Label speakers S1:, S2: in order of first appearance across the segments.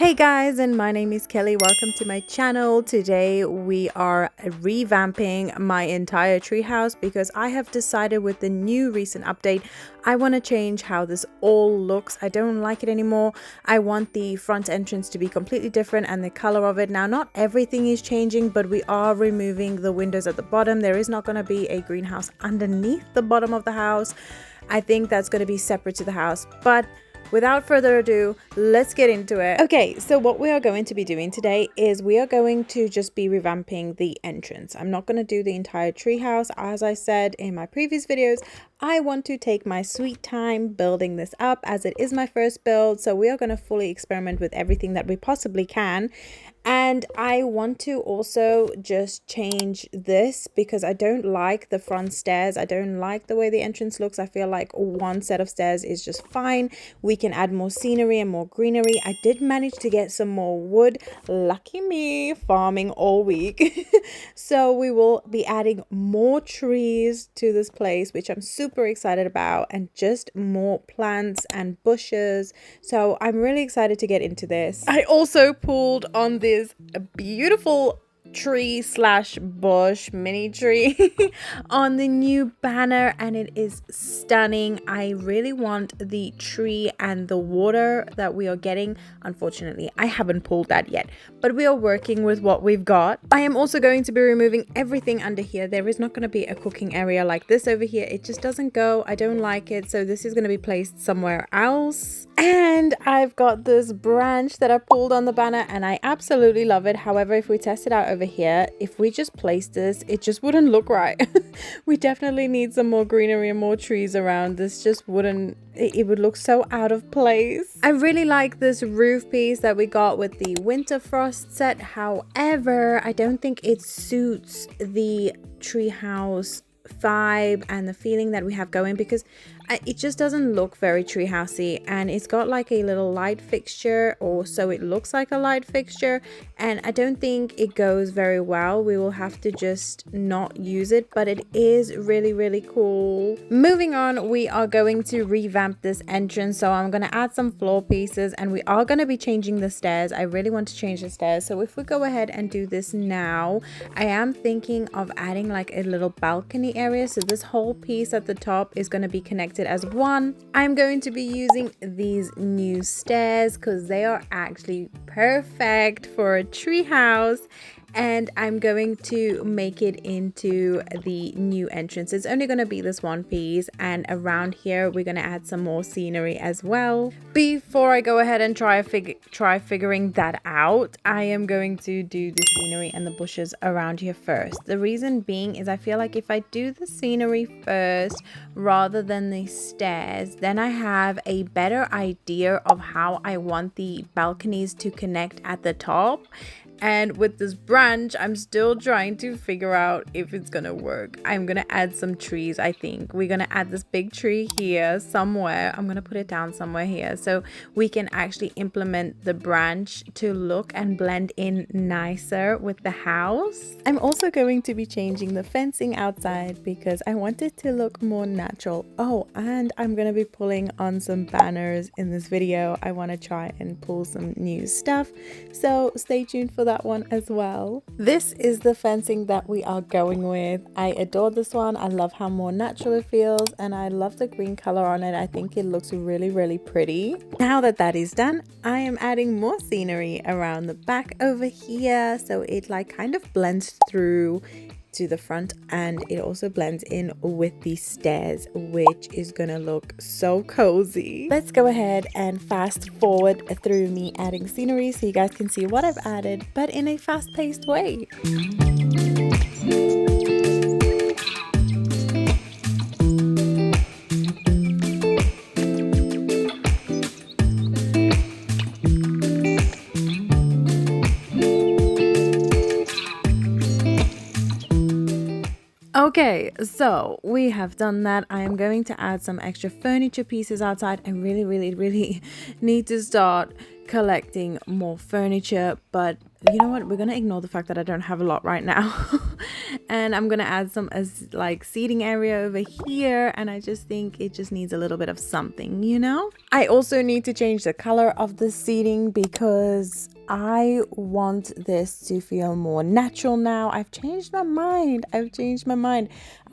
S1: Hey guys, and my name is Kelly. Welcome to my channel. Today we are revamping my entire treehouse because I have decided with the new recent update I want to change how this all looks. I don't like it anymore. I want the front entrance to be completely different and the color of it. Now, not everything is changing, but we are removing the windows at the bottom. There is not going to be a greenhouse underneath the bottom of the house. I think that's going to be separate to the house, but without further ado, let's get into it. Okay, so what we are going to be doing today is we are going to just be revamping the entrance. I'm not going to do the entire treehouse. As I said in my previous videos, I want to take my sweet time building this up as it is my first build. So we are going to fully experiment with everything that we possibly can. And I want to also just change this because I don't like the front stairs. I don't like the way the entrance looks. I feel like one set of stairs is just fine. We can add more scenery and more greenery. I did manage to get some more wood. Lucky me, farming all week. So we will be adding more trees to this place, which I'm super excited about, and just more plants and bushes. So I'm really excited to get into this. I also pulled on this beautiful tree slash bush mini tree on the new banner, and it is stunning. I really want the tree and the water that we are getting. Unfortunately, I haven't pulled that yet, but we are working with what we've got. I am also going to be removing everything under here. There is not going to be a cooking area like this over here. It just doesn't go. I don't like it, so this is going to be placed somewhere else. And I've got this branch that I pulled on the banner and I absolutely love it. However, if we test it out over here, if we just place this, it just wouldn't look right. We definitely need some more greenery and more trees around. This just wouldn't, it would look so out of place. I really like this roof piece that we got with the winter frost set. However, I don't think it suits the treehouse vibe and the feeling that we have going, because it just doesn't look very treehousey, and it's got like a little light fixture, or so it looks like a light fixture, and I don't think it goes very well. We will have to just not use it, but it is really cool. Moving on, we are going to revamp this entrance, so I'm going to add some floor pieces, and we are going to be changing the stairs. I really want to change the stairs, so if we go ahead and do this now, I am thinking of adding like a little balcony area, so this whole piece at the top is going to be connected as one. I'm going to be using these new stairs because they are actually perfect for a tree house, and I'm going to make it into the new entrance. It's only going to be this one piece, and around here we're going to add some more scenery as well. Before I go ahead and try figuring that out, I am going to do the scenery and the bushes around here first. The reason being is I feel like if I do the scenery first rather than the stairs, then I have a better idea of how I want the balconies to connect at the top. And with this branch, I'm still trying to figure out if it's gonna work. I'm gonna add some trees. I think we're gonna add this big tree here somewhere. I'm gonna put it down somewhere here so we can actually implement the branch to look and blend in nicer with the house. I'm also going to be changing the fencing outside because I want it to look more natural. Oh, and I'm gonna be pulling on some banners in this video. I want to try and pull some new stuff, so stay tuned for that one as well. This is the fencing that we are going with. I adore this one. I love how more natural it feels, and I love the green color on it. I think it looks really pretty. Now that that is done, I am adding more scenery around the back over here, so it like kind of blends through to the front, and it also blends in with the stairs, which is gonna look so cozy. Let's go ahead and fast forward through me adding scenery so you guys can see what I've added, but in a fast-paced way. Okay, so we have done that. I am going to add some extra furniture pieces outside. I really need to start collecting more furniture, but you know what, we're gonna ignore the fact that I don't have a lot right now. And I'm gonna add some as like seating area over here, and I just think it just needs a little bit of something, you know. I also need to change the color of the seating because I want this to feel more natural now. I've changed my mind.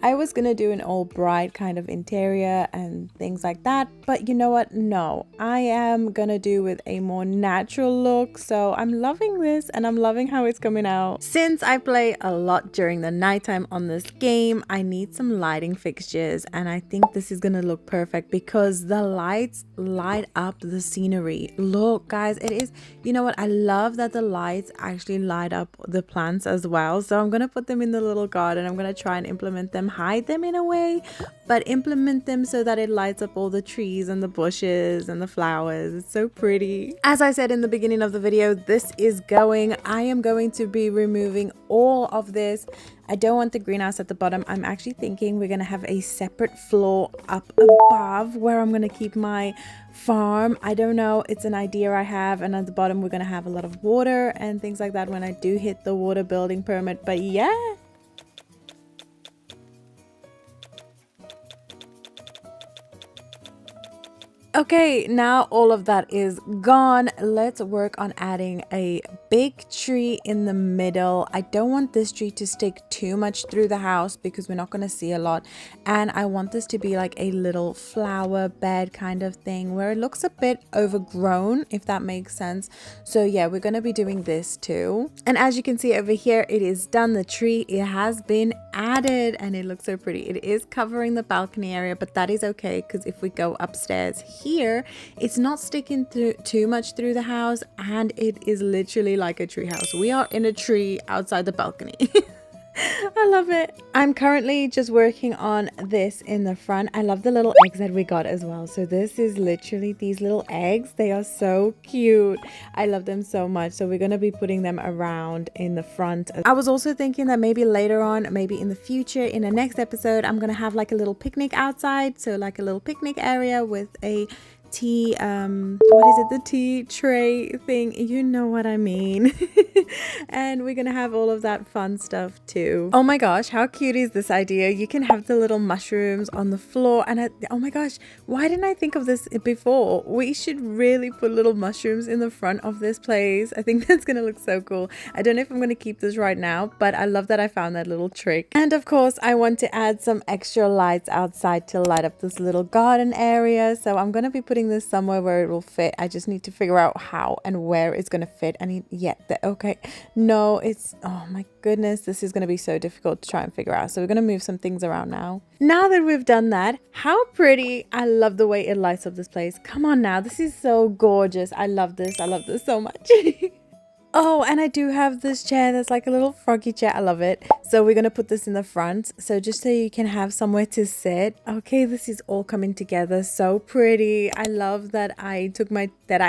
S1: I was gonna do an all bright kind of interior and things like that, but you know what, no, I am gonna do with a more natural look. So I'm loving this and I'm loving how it's coming out. Since I play a lot during the nighttime on this game, I need some lighting fixtures, and I think this is gonna look perfect because the lights light up the scenery. Look guys, it is, you know what, I love that the lights actually light up the plants as well. So I'm gonna put them in the little garden. I'm gonna try and implement them, hide them in a way, but implement them so that it lights up all the trees and the bushes and the flowers. It's so pretty. As I said in the beginning of the video, this is going, I am going to be removing all of this. I don't want the greenhouse at the bottom. I'm actually thinking we're gonna have a separate floor up above where I'm gonna keep my farm. I don't know, it's an idea I have, and at the bottom we're gonna have a lot of water and things like that when I do hit the water building permit. But yeah. Okay, now all of that is gone. Let's work on adding a big tree in the middle. I don't want this tree to stick too much through the house because we're not going to see a lot. And I want this to be like a little flower bed kind of thing where it looks a bit overgrown, if that makes sense. So yeah, we're going to be doing this too. And as you can see over here, it is done. The tree, it has been added and it looks so pretty. It is covering the balcony area, but that is okay because if we go upstairs here, it's not sticking through too much through the house, and it is literally like a tree house. We are in a tree outside the balcony. I love it. I'm currently just working on this in the front. I love the little eggs that we got as well. So this is literally these little eggs. They are so cute. I love them so much. So we're going to be putting them around in the front. I was also thinking that maybe later on, maybe in the future, in the next episode, I'm going to have like a little picnic outside. So like a little picnic area with a tea, what is it, the tea tray thing, you know what I mean. And we're gonna have all of that fun stuff too. Oh my gosh, how cute is this idea? You can have the little mushrooms on the floor, and oh my gosh, why didn't I think of this before? We should really put little mushrooms in the front of this place. I think that's gonna look so cool. I don't know if I'm gonna keep this right now, but I love that I found that little trick. And of course I want to add some extra lights outside to light up this little garden area. So I'm gonna be putting this somewhere where it will fit. I just need to figure out how and where it's going to fit. Okay, no, it's, oh my goodness, this is going to be so difficult to try and figure out. So we're going to move some things around now. Now that we've done that, how pretty. I love the way it lights up this place. Come on now, this is so gorgeous. I love this so much. Oh, and I do have this chair that's like a little froggy chair. I love it. So we're going to put this in the front. So just so you can have somewhere to sit. Okay, this is all coming together. So pretty. I love that I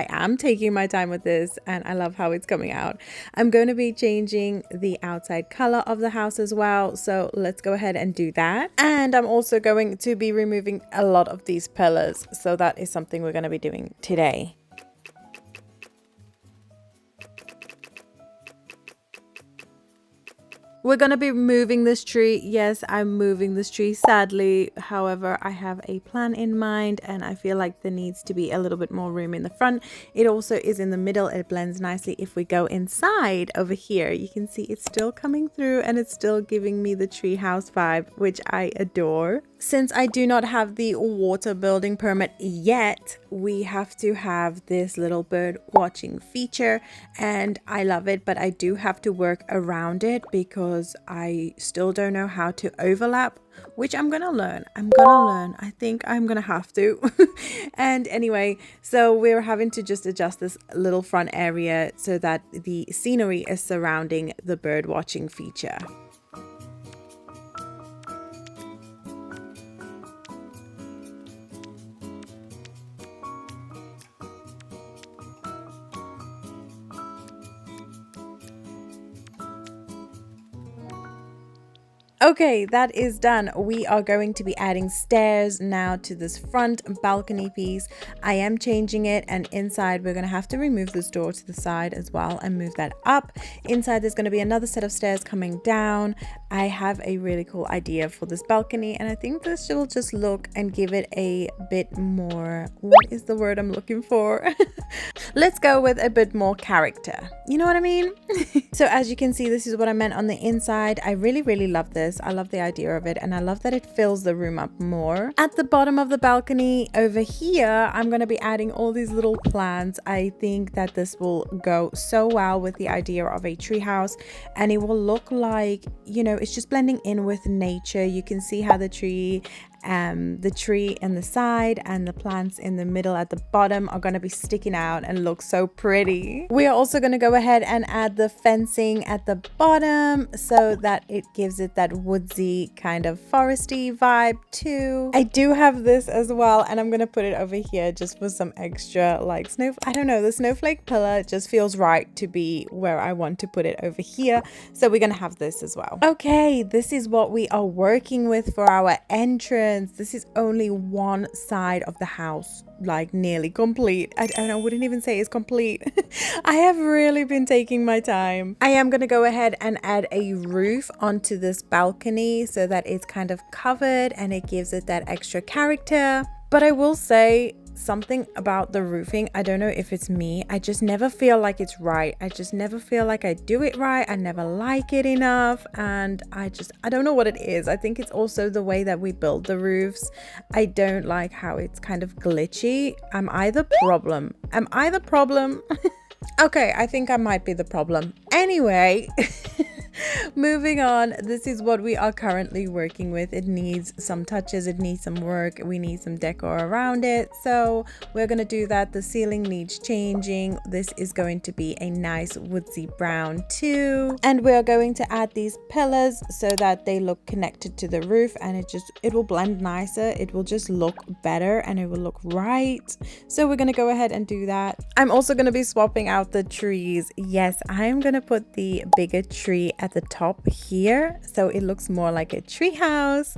S1: am taking my time with this, and I love how it's coming out. I'm going to be changing the outside color of the house as well. So let's go ahead and do that. And I'm also going to be removing a lot of these pillars. So that is something we're going to be doing today. We're going to be moving this tree. Yes, I'm moving this tree, sadly. However, I have a plan in mind, and I feel like there needs to be a little bit more room in the front. It also is in the middle. It blends nicely. If we go inside over here, you can see it's still coming through, and it's still giving me the treehouse vibe, which I adore. Since I do not have the water building permit yet, we have to have this little bird watching feature, and I love it, but I do have to work around it because I still don't know how to overlap, which I'm gonna learn. I think I'm gonna have to. And anyway, so we're having to just adjust this little front area so that the scenery is surrounding the bird watching feature. Okay, that is done. We are going to be adding stairs now to this front balcony piece. I am changing it, and inside we're going to have to remove this door to the side as well and move that up. Inside there's going to be another set of stairs coming down. I have a really cool idea for this balcony, and I think this will just look and give it a bit more, what is the word I'm looking for? Let's go with a bit more character. You know what I mean? So as you can see, this is what I meant on the inside. I really love this. I love the idea of it, and I love that it fills the room up more. At the bottom of the balcony over here, I'm going to be adding all these little plants. I think that this will go so well with the idea of a treehouse, and it will look like, you know, it's just blending in with nature. You can see how the tree in the side and the plants in the middle at the bottom are going to be sticking out and look so pretty. We are also going to go ahead and add the fencing at the bottom so that it gives it that woodsy kind of foresty vibe too. I do have this as well, and I'm going to put it over here just for some extra like I don't know, the snowflake pillar just feels right to be where I want to put it over here, so we're going to have this as well. Okay, this is what we are working with for our entrance. This is only one side of the house, like nearly complete. I wouldn't even say it's complete. I have really been taking my time. I am going to go ahead and add a roof onto this balcony so that it's kind of covered and it gives it that extra character. But I will say something about the roofing. I don't know if it's me. I just never feel like it's right. I just never feel like I do it right. I never like it enough, and I don't know what it is. I think it's also the way that we build the roofs. I don't like how it's kind of glitchy. Am I the problem? Okay, I think I might be the problem. Anyway, moving on, this is what we are currently working with. It needs some touches, it needs some work, we need some decor around it, so we're going to do that. The ceiling needs changing. This is going to be a nice woodsy brown too, and we're going to add these pillars so that they look connected to the roof, and it will blend nicer, it will just look better, and it will look right. So we're going to go ahead and do that. I'm also going to be swapping out the trees. Yes, I am going to put the bigger tree at the top here so it looks more like a tree house,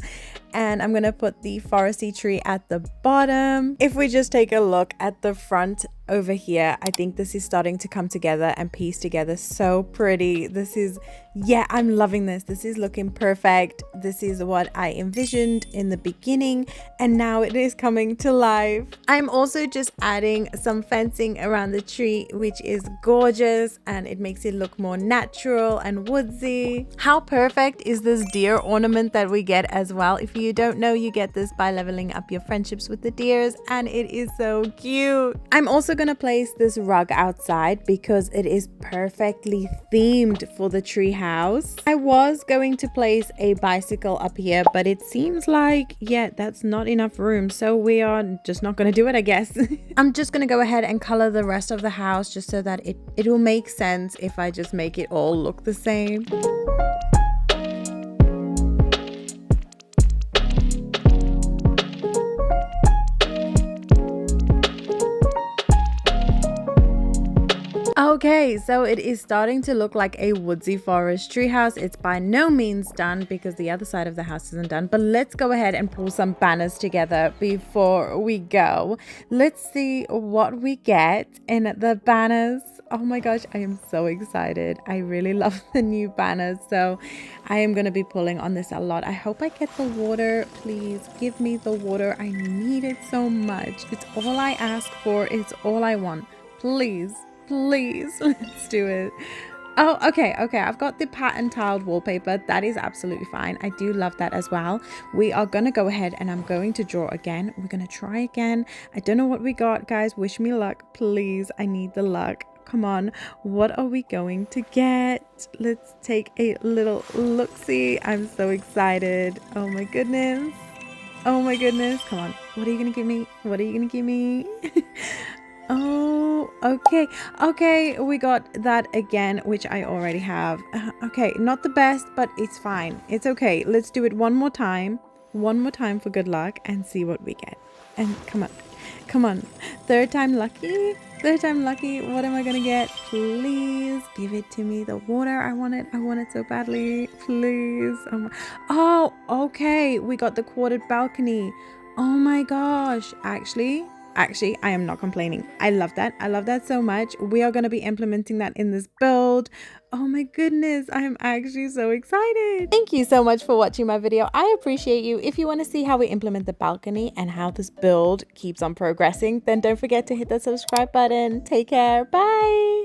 S1: and I'm gonna put the foresty tree at the bottom. If we just take a look at the front over here, I think this is starting to come together and piece together so pretty. This is, yeah, I'm loving this. This is looking perfect. This is what I envisioned in the beginning, and now it is coming to life. I'm also just adding some fencing around the tree, which is gorgeous, and it makes it look more natural and woodsy. How perfect is this deer ornament that we get as well? If you don't know, you get this by leveling up your friendships with the deers, and it is so cute. I'm also gonna place this rug outside because it is perfectly themed for the tree house. I was going to place a bicycle up here, but it seems like, yeah, that's not enough room, so we are just not gonna do it, I guess. I'm just gonna go ahead and color the rest of the house just so that it will make sense if I just make it all look the same. Okay, so it is starting to look like a woodsy forest treehouse. It's by no means done because the other side of the house isn't done, but let's go ahead and pull some banners together before we go. Let's see what we get in the banners. Oh my gosh, I am so excited. I really love the new banners, so I am going to be pulling on this a lot. I hope I get the water. Please give me the water. I need it so much. It's all I ask for. It's all I want. Please. Please, let's do it. Oh, okay, I've got the pattern tiled wallpaper. That is absolutely fine. I do love that as well. We are gonna go ahead and I'm going to draw again. We're gonna try again. I don't know what we got, guys. Wish me luck, please. I need the luck. Come on, what are we going to get? Let's take a little look-see. I'm so excited. Oh my goodness. Oh my goodness. Come on, what are you gonna give me? What are you gonna give me? Oh, okay, we got that again, which I already have. Okay, not the best, but it's fine. It's okay. Let's do it one more time for good luck and see what we get. And come on, third time lucky. Third time lucky. What am I gonna get? Please give it to me. The water. I want it. I want it so badly. Please. Oh, okay. We got the quartered balcony. Oh my gosh. Actually, I am not complaining. I love that. I love that so much. We are going to be implementing that in this build. Oh my goodness. I am actually so excited. Thank you so much for watching my video. I appreciate you. If you want to see how we implement the balcony and how this build keeps on progressing, then don't forget to hit the subscribe button. Take care. Bye.